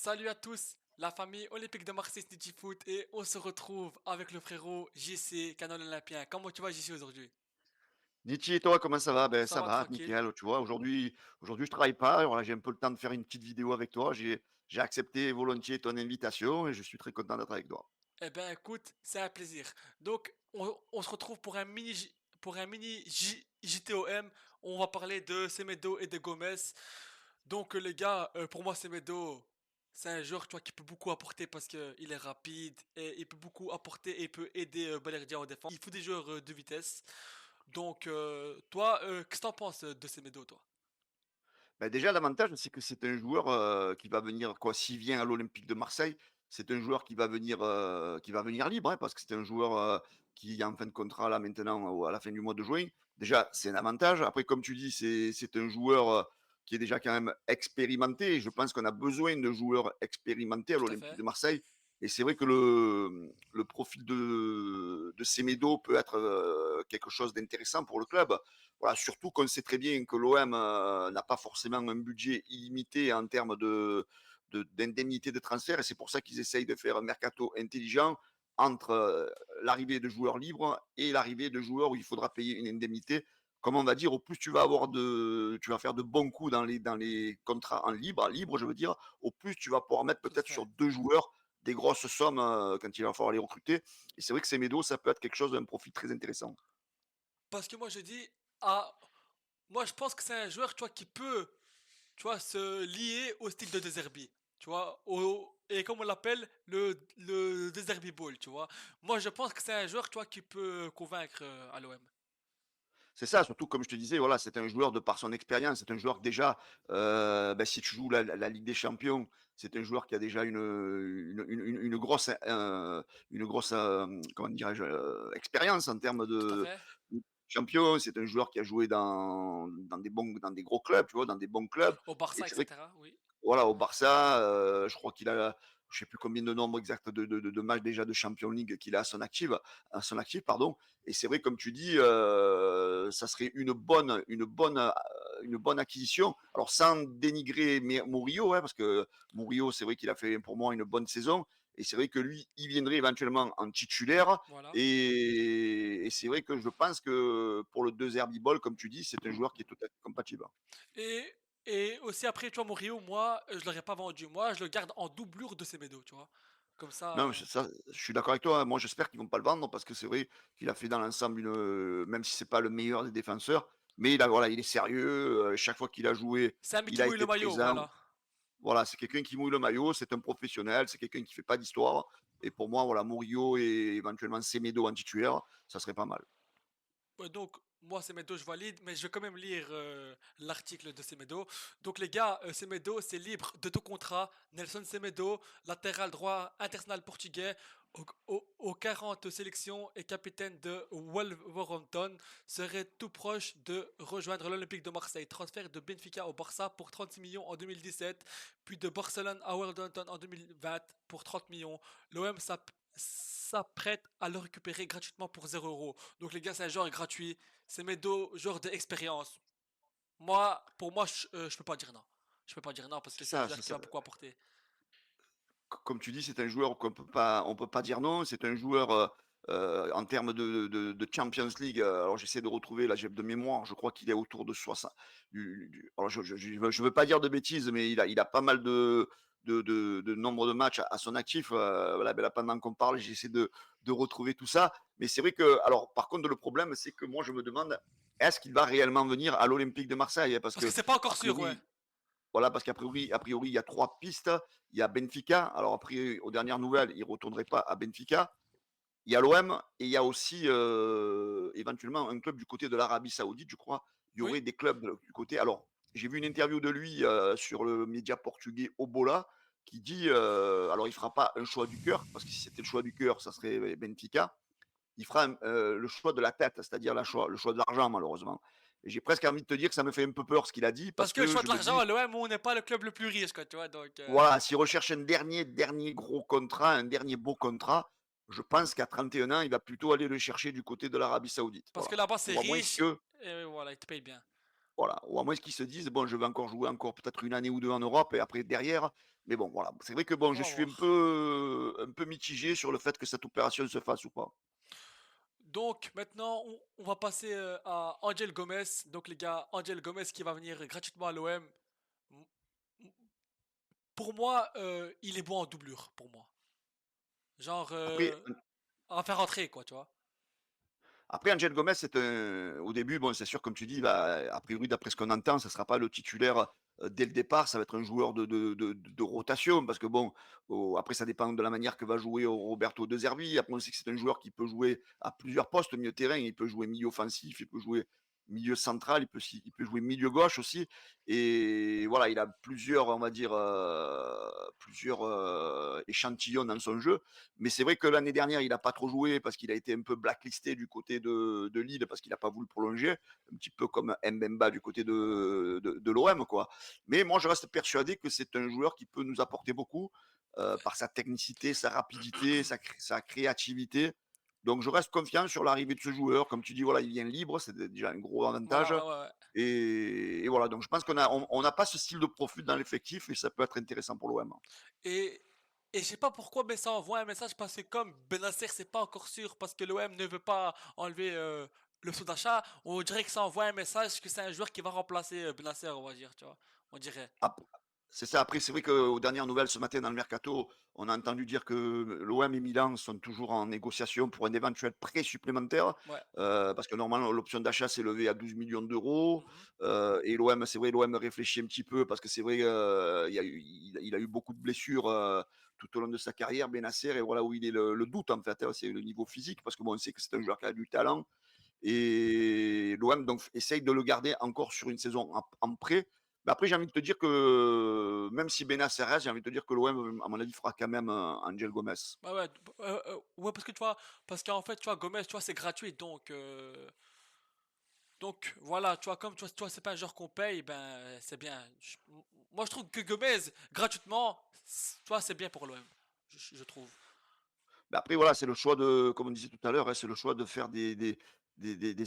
Salut à tous, la famille olympique de Marseille Snitty Foot et on se retrouve avec le frérot JC, Canon Olympien. Comment tu vas JC aujourd'hui? Nietzsche, et toi, comment ça va? Ben, Ça ça va va, tranquille? nickel. Tu vois, aujourd'hui, je travaille pas. Voilà, j'ai un peu le temps de faire une petite vidéo avec toi. J'ai accepté volontiers ton invitation et je suis très content d'être avec toi. Eh ben écoute, c'est un plaisir. Donc on se retrouve pour un JTOM. On va parler de Semedo et de Gomez. Donc les gars, pour moi Semedo, c'est un joueur tu vois, qui peut beaucoup apporter parce qu'il est rapide et il peut beaucoup apporter et il peut aider Balerdia en défense. Il faut des joueurs de vitesse. Donc toi, qu'est-ce que t'en penses de Semedo toi? Ben, déjà, l'avantage, c'est que c'est un joueur qui va venir, quoi, s'il vient à l'Olympique de Marseille, c'est un joueur qui va venir libre, hein, parce que c'est un joueur qui est en fin de contrat là maintenant à la fin du mois de juin. Déjà, c'est un avantage. Après, comme tu dis, c'est un joueur qui est déjà quand même expérimenté. Et je pense qu'on a besoin de joueurs expérimentés à Tout à l'Olympique fait. de Marseille. Et c'est vrai que le profil de Semedo peut être quelque chose d'intéressant pour le club. Voilà, surtout qu'on sait très bien que l'OM n'a pas forcément un budget illimité en termes d'indemnité de transfert, et c'est pour ça qu'ils essayent de faire un mercato intelligent entre l'arrivée de joueurs libres et l'arrivée de joueurs où il faudra payer une indemnité. Comme on va dire, au plus tu vas faire de bons coups dans les contrats en libre, je veux dire, au plus tu vas pouvoir mettre Tout à peut-être sur fait. deux joueurs des grosses sommes quand il va falloir les recruter. Et c'est vrai que Semedo, ça peut être quelque chose d'un profil très intéressant. Parce que moi je dis, ah, moi je pense que c'est un joueur tu vois, qui peut tu vois, se lier au style de De Zerbi, tu vois, et comme on l'appelle, le De Zerbi Ball, tu vois. Moi, je pense que c'est un joueur, tu vois, qui peut convaincre à l'OM. C'est ça, surtout comme je te disais, voilà, c'est un joueur de par son expérience, c'est un joueur que déjà, ben, si tu joues la Ligue des Champions, c'est un joueur qui a déjà une grosse comment dirais-je, expérience en termes Tout à de fait. champion. C'est un joueur qui a joué dans des gros clubs, tu vois, dans des bons clubs. Au Et Barça, c'est vrai que etc. Oui. voilà, au Barça, je crois qu'il a, je sais plus combien de nombre exact de matchs déjà de Champions League qu'il a à son actif, pardon. Et c'est vrai, comme tu dis, ça serait une bonne acquisition. Alors sans dénigrer Murillo, hein, parce que Murillo, c'est vrai qu'il a fait pour moi une bonne saison. Et c'est vrai que lui, il viendrait éventuellement en titulaire. Voilà. Et c'est vrai que je pense que pour le 2 Herbie comme tu dis, c'est un joueur qui est tout à fait compatible. Et, et aussi après, tu vois, Morio, moi, je l'aurais pas vendu. Moi, je le garde en doublure de Semedo, tu vois. Comme ça. Non, ça, je suis d'accord avec toi, hein. Moi, j'espère qu'ils vont pas le vendre parce que c'est vrai qu'il a fait dans l'ensemble même si c'est pas le meilleur des défenseurs, mais voilà, il est sérieux. Chaque fois qu'il a joué, C'est un mec il qui a mouille le été maillot, présent. voilà. Voilà, c'est quelqu'un qui mouille le maillot, c'est un professionnel, c'est quelqu'un qui fait pas d'histoire. Et pour moi, voilà, Murillo et éventuellement Semedo en titulaire, ça serait pas mal. Donc, moi, Semedo, je valide, mais je vais quand même lire l'article de Semedo. Donc, les gars, Semedo, c'est libre de tout contrat. Nelson Semedo, latéral droit international portugais, aux 40 sélections et capitaine de Wolverhampton, serait tout proche de rejoindre l'Olympique de Marseille. Transfert de Benfica au Barça pour 36 millions en 2017, puis de Barcelone à Wolverhampton en 2020 pour 30 millions. L'OM s'apprête à le récupérer gratuitement pour 0 euros. Donc les gars, c'est un genre gratuit. C'est mes deux genres d'expérience. Moi, pour moi, je peux pas dire non. Je peux pas dire non parce que C'est c'est un ça, joueur c'est qui ça. va beaucoup apporter. Comme tu dis, c'est un joueur on peut pas dire non. C'est un joueur en termes de Champions League. Alors j'essaie de retrouver là, j'ai de mémoire. Je crois qu'il est autour de 60. Alors je veux pas dire de bêtises, mais il a pas mal de nombre de matchs à son actif. Voilà, ben là, pendant qu'on parle, j'essaie de retrouver tout ça. Mais c'est vrai que, alors par contre, le problème, c'est que moi je me demande, est-ce qu'il va réellement venir à l'Olympique de Marseille? Parce Parce que que c'est pas a encore sûr, ouais. priori, voilà, parce a priori, il y a trois pistes. Il y a Benfica. Alors, après, aux dernières nouvelles, il ne retournerait pas à Benfica. Il y a l'OM et il y a aussi éventuellement un club du côté de l'Arabie Saoudite, je crois. Il y Oui. aurait des clubs du côté. Alors, j'ai vu une interview de lui sur le média portugais Obola qui dit alors, il ne fera pas un choix du cœur, parce que si c'était le choix du cœur, ça serait Benfica. Il fera le choix de la tête, c'est-à-dire le choix de l'argent, malheureusement. Et j'ai presque envie de te dire que ça me fait un peu peur ce qu'il a dit, Parce parce que le que choix je de me l'argent, dis, à l'OM, on n'est pas le club le plus riche, quoi, tu vois. Donc, voilà, s'il recherche un dernier gros contrat, un dernier beau contrat, je pense qu'à 31 ans, il va plutôt aller le chercher du côté de l'Arabie Saoudite. parce Voilà. que là-bas, c'est Ou à moins riche. que, Et voilà, ils te payent bien. voilà, ou à moins qu'ils se disent, bon, je vais encore jouer encore peut-être une année ou deux en Europe, et après, derrière, Mais bon, voilà. C'est vrai que bon, On je va suis voir. un peu mitigé sur le fait que cette opération se fasse ou pas. Donc maintenant, on va passer à Angel Gomez. Donc les gars, Angel Gomez qui va venir gratuitement à l'OM. Pour moi, il est bon en doublure, pour moi. Genre, Après, à faire rentrer, quoi, tu vois. Après, Angel Gomez, c'est un au début, bon, c'est sûr, comme tu dis, bah, a priori, d'après ce qu'on entend, ça ne sera pas le titulaire, dès le départ. Ça va être un joueur de rotation parce que bon, après ça dépend de la manière que va jouer Roberto De Zerbi. Après, on sait que c'est un joueur qui peut jouer à plusieurs postes, milieu de terrain. Il peut jouer milieu offensif, il peut jouer milieu central, il peut jouer milieu gauche aussi et voilà, il a plusieurs, on va dire, plusieurs, échantillons dans son jeu. Mais c'est vrai que l'année dernière, il n'a pas trop joué parce qu'il a été un peu blacklisté du côté de Lille parce qu'il n'a pas voulu prolonger, un petit peu comme Mbemba du côté de l'OM, quoi. Mais moi, je reste persuadé que c'est un joueur qui peut nous apporter beaucoup par sa technicité, sa rapidité, sa créativité. Donc, je reste confiant sur l'arrivée de ce joueur. Comme tu dis, voilà, il vient libre, c'est déjà un gros avantage. Voilà, ouais, ouais. Et voilà, donc je pense on n'a pas ce style de profil dans l'effectif et ça peut être intéressant pour l'OM. Et, et je sais pas pourquoi, mais ça envoie un message parce que comme Benacer, c'est pas encore sûr parce que l'OM ne veut pas enlever le sous d'achat, on dirait que ça envoie un message que c'est un joueur qui va remplacer Benacer, on va dire, tu vois. On dirait. Ap C'est ça. Après, c'est vrai qu'aux dernières nouvelles ce matin dans le mercato, on a entendu dire que l'OM et Milan sont toujours en négociation pour un éventuel prêt supplémentaire, Ouais. parce que normalement l'option d'achat s'est levée à 12 millions d'euros. Mhm. Et l'OM, c'est vrai, l'OM réfléchit un petit peu parce que c'est vrai, il a eu beaucoup de blessures, tout au long de sa carrière, Benacer, et voilà où il est le doute en fait, hein, c'est le niveau physique parce que bon, on sait que c'est un joueur qui a du talent et l'OM donc essaye de le garder encore sur une saison en prêt. Mais après, j'ai envie de te dire que même si Benacer reste, j'ai envie de te dire que l'OM, à mon avis, fera quand même Angel Gomez. Ouais, ouais, ouais, parce que tu vois, parce qu'en fait, tu vois, Gomez, tu vois, c'est gratuit, donc voilà, tu vois, comme tu vois, c'est pas un joueur qu'on paye, ben c'est bien. Moi, je trouve que Gomez, gratuitement, tu vois, c'est bien pour l'OM, je trouve. Mais après, voilà, c'est le choix de, comme on disait tout à l'heure, hein, c'est le choix de faire des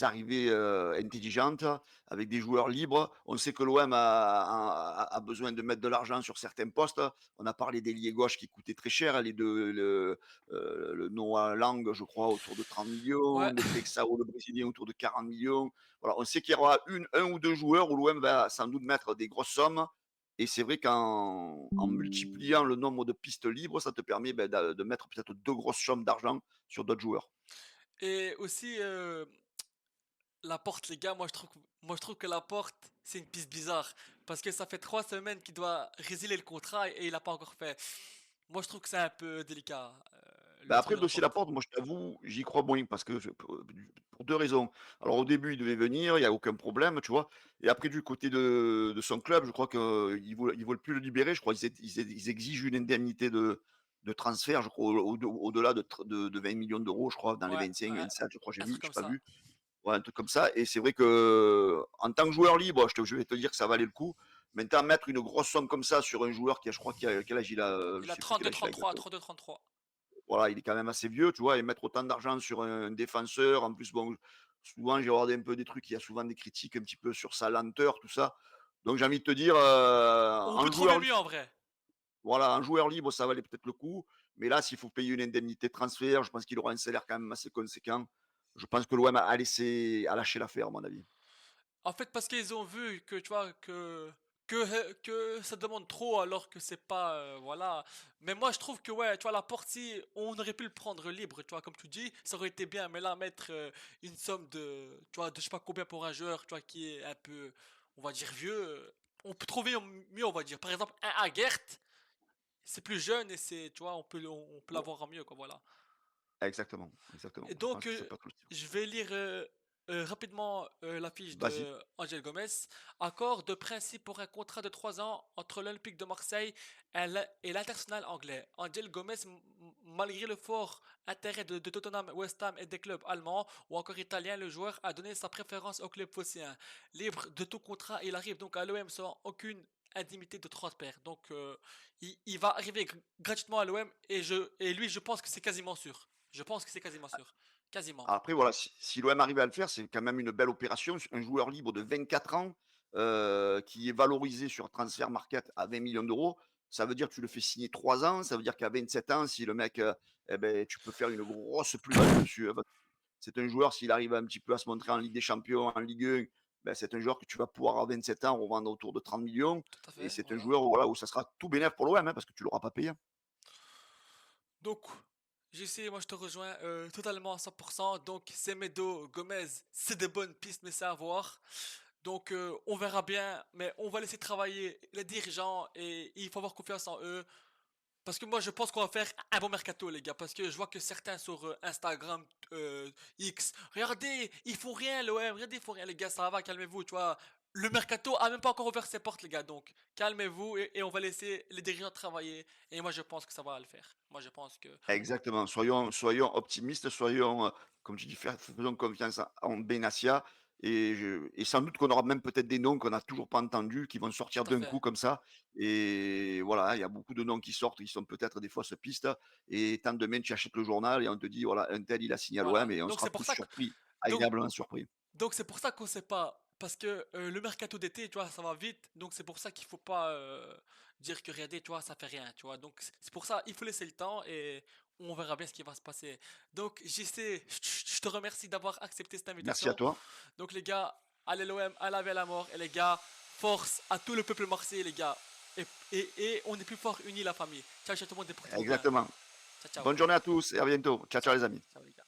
arrivées intelligentes avec des joueurs libres. On sait que l'OM a besoin de mettre de l'argent sur certains postes. On a parlé des liés gauche qui coûtaient très cher, hein, les deux, le Noah Lang, je crois, autour de 30 millions, Ouais. le Pexao, le Brésilien, autour de 40 millions. Voilà, on sait qu'il y aura un ou deux joueurs où l'OM va sans doute mettre des grosses sommes et c'est vrai qu'en multipliant le nombre de pistes libres, ça te permet, beh, de mettre peut-être 2 grosses sommes d'argent sur d'autres joueurs. Et aussi, la porte, les gars, moi, je trouve que la porte, c'est une piste bizarre. Parce que ça fait 3 semaines qu'il doit résilier le contrat et il l'a pas encore fait. Moi, je trouve que c'est un peu délicat, Bah, le truc après de le la dossier porte. Laporte, moi je t'avoue, j'y crois moins parce que pour 2 raisons. Alors au début, il devait venir, il y a aucun problème, tu vois? Et après du côté de son club, je crois qu'ils veulent plus le libérer. Je crois ils exigent une indemnité de transfert, je crois au-delà de 20 millions d'euros, je crois, dans les Ouais, 25-27, je crois, j'ai un vu, truc j'ai comme pas ça. vu. Ouais, un truc comme ça. Et c'est vrai que en tant que joueur libre, je vais te dire que ça valait le coup. Maintenant, mettre une grosse somme comme ça sur un joueur qui a, je crois, quel âge il a, Il je a sais plus quel âge il a 32-33, exactement. 32-33. Voilà, il est quand même assez vieux, tu vois, et mettre autant d'argent sur un défenseur. En plus, bon, souvent, j'ai regardé un peu des trucs, il y a souvent des critiques un petit peu sur sa lenteur, tout ça. Donc, j'ai envie de te dire, On peut trouver mieux en vrai. voilà, un joueur libre, ça valait peut-être le coup. Mais là, s'il faut payer une indemnité de transfert, je pense qu'il aura un salaire quand même assez conséquent. Je pense que l'OM a lâché l'affaire, à mon avis. En fait, parce qu'ils ont vu que, tu vois, que ça demande trop alors que c'est pas, voilà. Mais moi, je trouve que, ouais, tu vois, la porte, si on aurait pu le prendre libre, tu vois, comme tu dis, ça aurait été bien. Mais là, mettre une somme tu vois, de je sais pas combien pour un joueur, tu vois, qui est un peu, on va dire, vieux, on peut trouver mieux, on va dire. Par exemple, un Aguert, c'est plus jeune et c'est, tu vois, on peut l'avoir en mieux, quoi, voilà. Exactement, exactement. Et Je pense donc, que ça peut être le style. je vais lire rapidement la fiche Vas-y. de Angel Gomez. Accord de principe pour un contrat de 3 ans entre l'Olympique de Marseille et l'International anglais. Angel Gomez, malgré le fort intérêt de Tottenham, West Ham et des clubs allemands ou encore italiens, le joueur a donné sa préférence au club phocéen. Libre de tout contrat, il arrive donc à l'OM sans aucune indemnité de transfert. Donc, il va arriver gratuitement à l'OM et lui, je pense que c'est quasiment sûr. Je pense que c'est quasiment sûr. Quasiment. Après, voilà, si l'OM arrive à le faire, c'est quand même une belle opération. Un joueur libre de 24 ans qui est valorisé sur Transfer Market à 20 millions d'euros. Ça veut dire que tu le fais signer 3 ans, ça veut dire qu'à 27 ans, si le mec, eh beh, tu peux faire une grosse plus-value dessus, c'est un joueur, s'il arrive un petit peu à se montrer en Ligue des Champions, en Ligue 1, ben, c'est un joueur que tu vas pouvoir à 27 ans revendre autour de 30 millions. Tout à Et fait, c'est un voilà. joueur voilà, où ça sera tout bénef pour l'OM, parce que tu l'auras pas payé. Donc, j'essaie, moi je te rejoins totalement à 100%. Donc, Semedo, Gomez, c'est des bonnes pistes, mais c'est à voir. Donc, on verra bien, mais on va laisser travailler les dirigeants et il faut avoir confiance en eux. Parce que moi, je pense qu'on va faire un bon mercato, les gars. Parce que je vois que certains sur Instagram, X, regardez, ils font rien, l'OM, regardez, ils font rien, les gars, ça va, calmez-vous, tu vois. Le mercato a même pas encore ouvert ses portes, les gars. Donc, calmez-vous et on va laisser les dirigeants travailler. Et moi, je pense que ça va le faire. Moi, je pense que. Exactement. Soyons optimistes, soyons, comme tu dis, faisons confiance en Benassia. Et sans doute qu'on aura même peut-être des noms qu'on n'a toujours pas entendus, qui vont Tout sortir à d'un fait. coup comme ça. Et voilà, il y a beaucoup de noms qui sortent, qui sont peut-être des fausses pistes. Et tant demain, tu achètes le journal et on te dit, voilà, un tel, il a signé à l'OM Voilà. et on Donc, sera c'est pour tous ça que. surpris, Donc, agréablement surpris. Donc c'est pour ça qu'on sait pas, parce que le mercato d'été, tu vois, ça va vite, donc c'est pour ça qu'il faut pas dire que regardez, tu vois, ça fait rien, tu vois. Donc c'est pour ça, il faut laisser le temps et on verra bien ce qui va se passer. Donc JC, je te remercie d'avoir accepté cette Merci à invitation. toi. Donc les gars, allez l'OM, à la vie à la mort, et les gars, force à tout le peuple marseillais, les gars. Et on est plus fort unis, la famille. Ciao, ciao tout le monde, et portez-vous bien. Exactement. Ciao, ciao. Bonne journée à tous et à bientôt. Ciao, ciao Ciao. les amis. Ciao les gars.